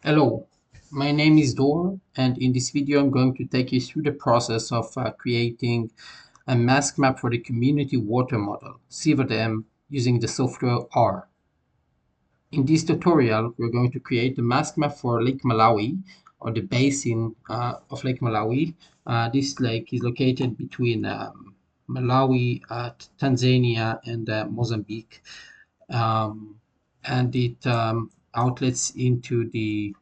Hello, my name is Dor, and in this video I'm going to take you through the process of creating a mask map for the community water model, CWatM, using the software R. In this tutorial, we're going to create the mask map for Lake Malawi, or the basin of Lake Malawi. This lake is located between Malawi, Tanzania, and Mozambique, um, and it outlets into the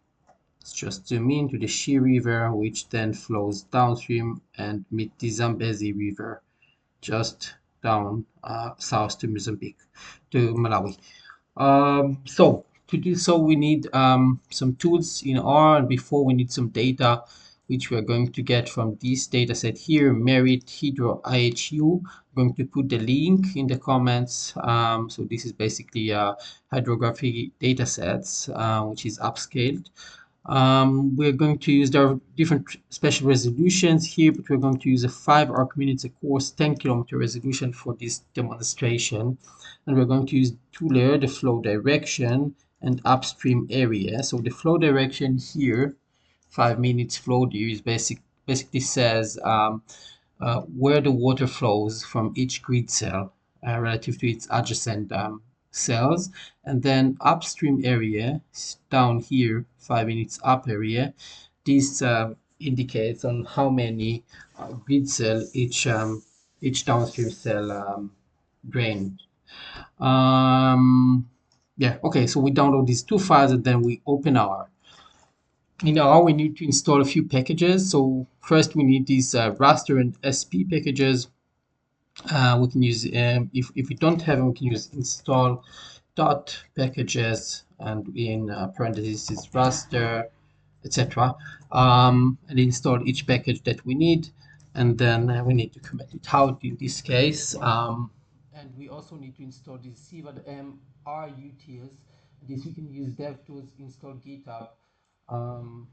Let's just zoom in to the Shi River, which then flows downstream and meet the Zambezi River just down south to Mozambique, to Malawi. So to do so, we need some tools in R, and before we need some data, which we're going to get from this data set here, Merit Hydro IHU. I'm going to put the link in the comments. So this is basically hydrography data sets, which is upscaled. We're going to use there are different special resolutions here, but we're going to use a 5 arc minutes a course 10-kilometer resolution for this demonstration. And we're going to use two layers, the flow direction and upstream area. So the flow direction here, 5 minutes flow here, is basically says where the water flows from each grid cell relative to its adjacent cells. And then upstream area down here, 5 minutes up area, this indicates on how many grid cell each downstream cell drained. Yeah, okay, so we download these two files and then we open our. In R, we need to install a few packages. So first we need these raster and SP packages. We can use, if we don't have them, we can use install dot packages and in parentheses is raster, etc. And install each package that we need. And then we need to commit it out in this case. And we also need to install these CWatM RUTs. This we can use DevTools install GitHub to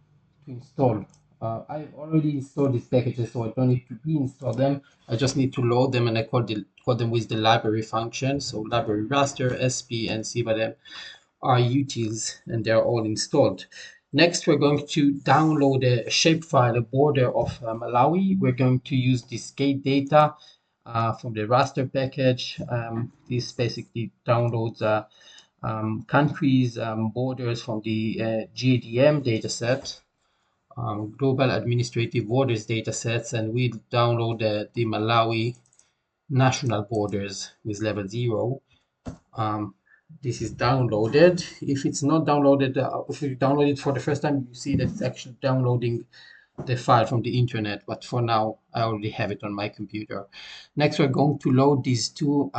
install. I've already installed these packages, so I don't need to reinstall them. I just need to load them, and I call them with the library function. So library raster, SP, and CWatM are utils, and they're all installed. Next, we're going to download a shapefile, a border of Malawi. We're going to use this gate data from the raster package. This basically downloads countries, borders from the GADM dataset, global administrative borders datasets, and we download the Malawi national borders with level 0. This is downloaded. If it's not downloaded, if you download it for the first time, you see that it's actually downloading the file from the internet, but for now I already have it on my computer. Next, we're going to load these two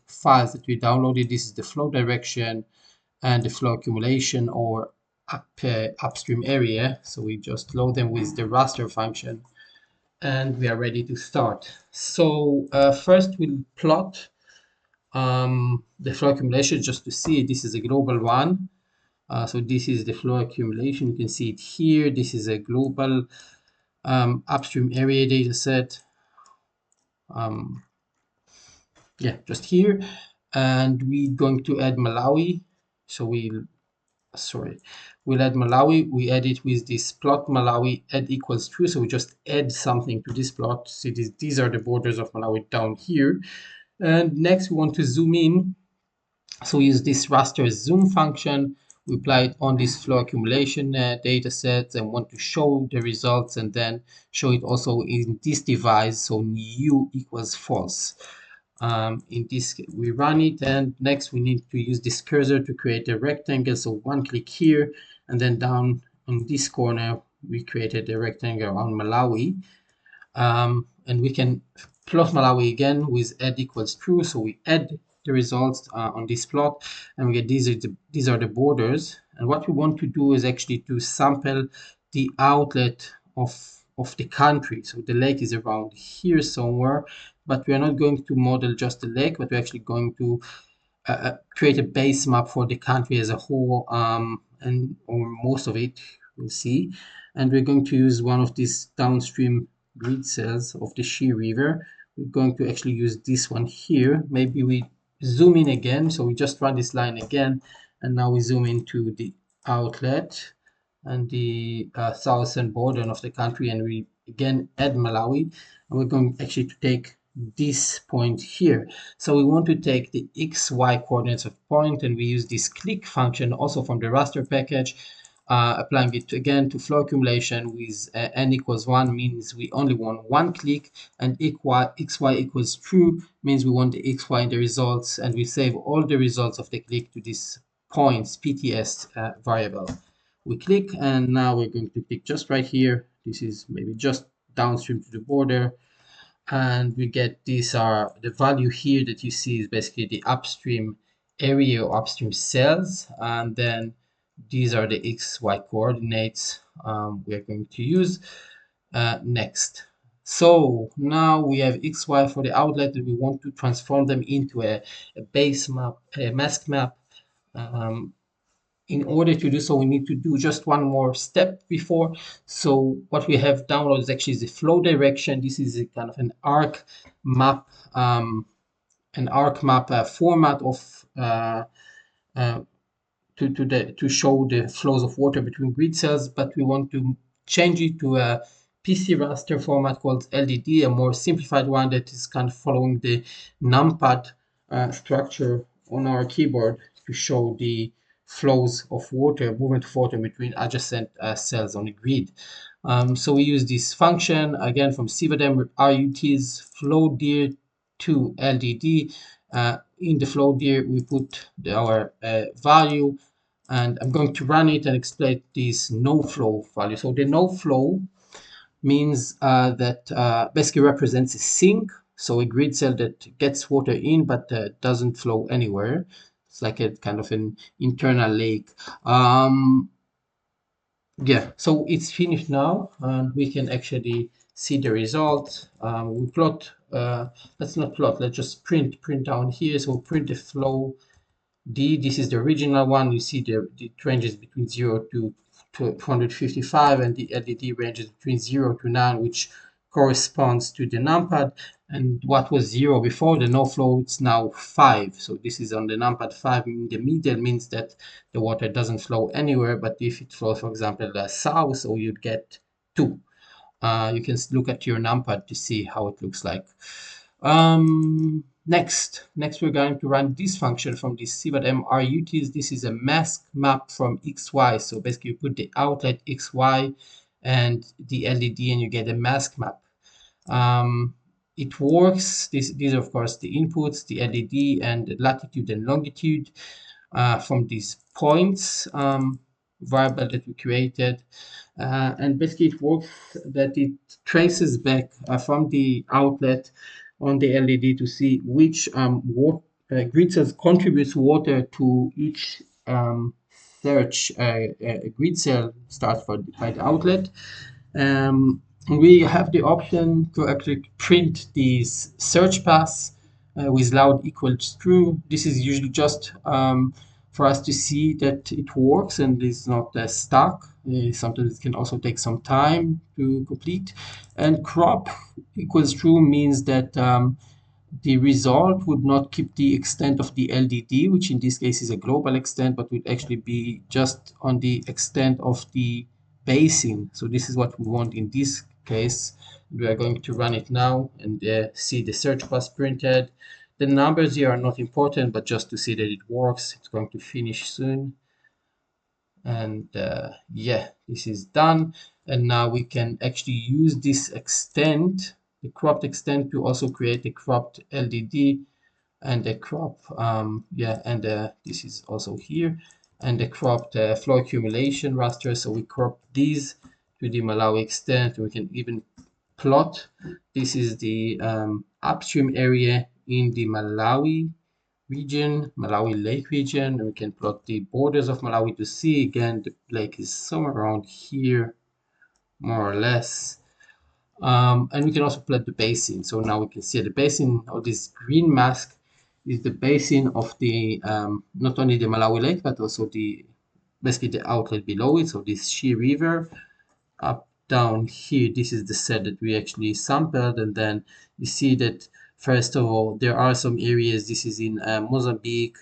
files that we downloaded. This is the flow direction and the flow accumulation or upstream area. So we just load them with the raster function and we are ready to start. So first we'll plot the flow accumulation just to see it. This is a global one. So this is the flow accumulation. You can see it here. This is a global upstream area data set. Yeah, just here. And we're going to add Malawi. So we'll add Malawi. We add it with this plot Malawi add equals true. So we just add something to this plot. See, these are the borders of Malawi down here. And next we want to zoom in. So we use this raster zoom function. We apply it on this flow accumulation data set and want to show the results and then show it also in this device. So new equals false. In this, we run it, and next we need to use this cursor to create a rectangle. So one click here, and then down in this corner, we created a rectangle on Malawi. And we can plot Malawi again with add equals true. So we add the results on this plot, and we get these are the borders. And what we want to do is actually to sample the outlet of the country. So the lake is around here somewhere, but we are not going to model just the lake, but we're actually going to create a base map for the country as a whole, or most of it, we'll see. And we're going to use one of these downstream grid cells of the Shi River. We're going to actually use this one here. Maybe we zoom in again. So we just run this line again, and now we zoom into the outlet. and the southern border of the country, and we again add Malawi, and we're going actually to take this point here. So we want to take the XY coordinates of point, and we use this click function also from the raster package, applying it again to flow accumulation with n equals 1 means we only want one click, and xy equals true means we want the xy in the results, and we save all the results of the click to this points PTS variable. We click, and now we're going to click just right here. This is maybe just downstream to the border, and we get these are the value here that you see is basically the upstream area or upstream cells, and then these are the XY coordinates we are going to use next. So now we have XY for the outlet, and we want to transform them into a base map, a mask map. In order to do so, we need to do just one more step before. So what we have downloaded is actually the flow direction. This is a kind of an arc map, format of to show the flows of water between grid cells, but we want to change it to a PC raster format called LDD, a more simplified one that is kind of following the numpad structure on our keyboard to show the flows of water, movement of water between adjacent cells on the grid. So we use this function again from CWatM RUTs flow dir to LDD. In the flow dir, we put our value, and I'm going to run it and explain this no flow value. So the no flow means that basically represents a sink, so a grid cell that gets water in but doesn't flow anywhere. It's like a kind of an internal lake. Yeah, so it's finished now, and we can actually see the result. We plot, let's not plot, let's just print down here. So print the flow D. This is the original one. You see the ranges between 0 to 255, and the LDD ranges between 0 to 9, which corresponds to the numpad. And what was 0 before, the no flow, it's now 5. So this is on the numpad 5. In the middle means that the water doesn't flow anywhere, but if it flows, for example, south, so you'd get 2. You can look at your numpad to see how it looks like. Next we're going to run this function from the CWatM RUTs. This is a mask map from XY. So basically you put the outlet XY and the LED, and you get a mask map. It works. These are of course the inputs, the LED and the latitude and longitude from these points variable that we created. And basically it works that it traces back from the outlet on the LED to see which grid cells contributes water to each search grid cell starts by the outlet. We have the option to actually print these search paths with loud equals true. This is usually just for us to see that it works and is not stuck. Sometimes it can also take some time to complete. And crop equals true means that the result would not keep the extent of the LDD, which in this case is a global extent, but would actually be just on the extent of the basin. So this is what we want in this case. We are going to run it now and see the search path printed. The numbers here are not important, but just to see that it works. It's going to finish soon. And yeah, this is done. And now we can actually use this extent, the cropped extent, to also create a cropped LDD and a crop, yeah, and this is also here, and the cropped flow accumulation raster. So we crop these to the Malawi extent. We can even plot. This is the upstream area in the Malawi region, Malawi Lake region, and we can plot the borders of Malawi to see. Again, the lake is somewhere around here, more or less. And we can also plot the basin. So now we can see the basin of this green mask is the basin of the not only the Malawi Lake, but also the basically the outlet below it. So this Shi River up down here, this is the set that we actually sampled, and then you see that first of all there are some areas. This is in Mozambique,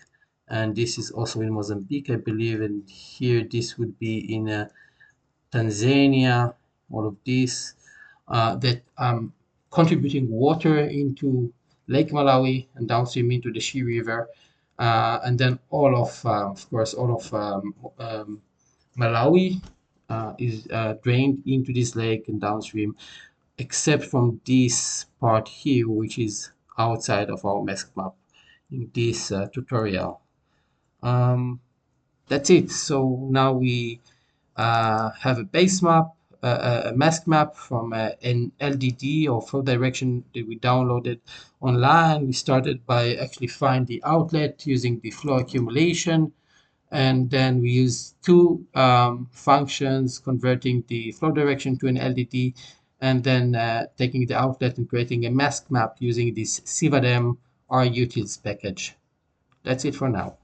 and this is also in Mozambique, I believe, and here this would be in Tanzania, all of these that contributing water into Lake Malawi and downstream into the Shi River, and then of course, all of Malawi is drained into this lake and downstream, except from this part here, which is outside of our mask map in this tutorial. Um, that's it. So now we have a base map, a mask map from an LDD or flow direction that we downloaded online. We started by actually find the outlet using the flow accumulation, and then we use two functions converting the flow direction to an LDD, and then taking the outlet and creating a mask map using this CWatM RUtils package. That's it for now.